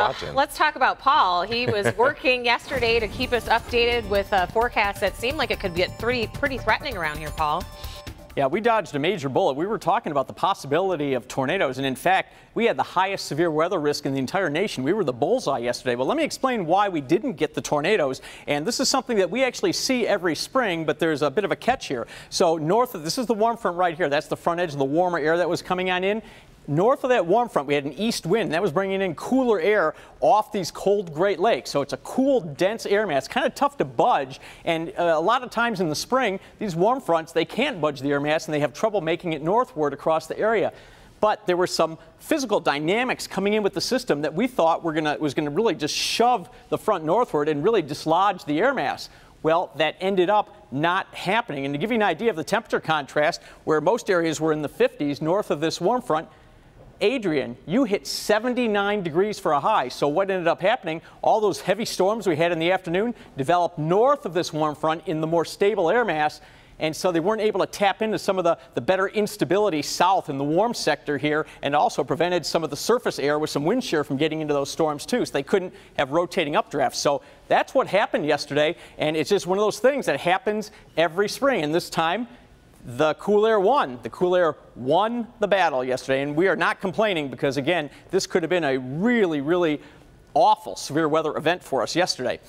watching. Let's talk about Paul. He was working yesterday to keep us updated with a forecast that seemed like it could get pretty threatening around here, Paul. Yeah, we dodged a major bullet. We were talking about the possibility of tornadoes, and in fact, we had the highest severe weather risk in the entire nation. We were the bullseye yesterday. But let me explain why we didn't get the tornadoes. And this is something that we actually see every spring, but there's a bit of a catch here. So north of this is the warm front right here. That's the front edge of the warmer air that was coming on in. North of that warm front, we had an east wind. That was bringing in cooler air off these cold Great Lakes. So it's a cool, dense air mass. Kind of tough to budge. And a lot of times in the spring, these warm fronts, they can't budge the air mass, and they have trouble making it northward across the area. But there were some physical dynamics coming in with the system that we thought was going to really just shove the front northward and really dislodge the air mass. Well, that ended up not happening. And to give you an idea of the temperature contrast, where most areas were in the 50s north of this warm front, Adrian, you hit 79 degrees for a high. So what ended up happening, all those heavy storms we had in the afternoon developed north of this warm front in the more stable air mass. And so they weren't able to tap into some of the better instability south in the warm sector here, and also prevented some of the surface air with some wind shear from getting into those storms too. So they couldn't have rotating updrafts. So that's what happened yesterday. And it's just one of those things that happens every spring. And this time, the cool air won. The cool air won the battle yesterday, and we are not complaining because, again, this could have been a really, really awful severe weather event for us yesterday.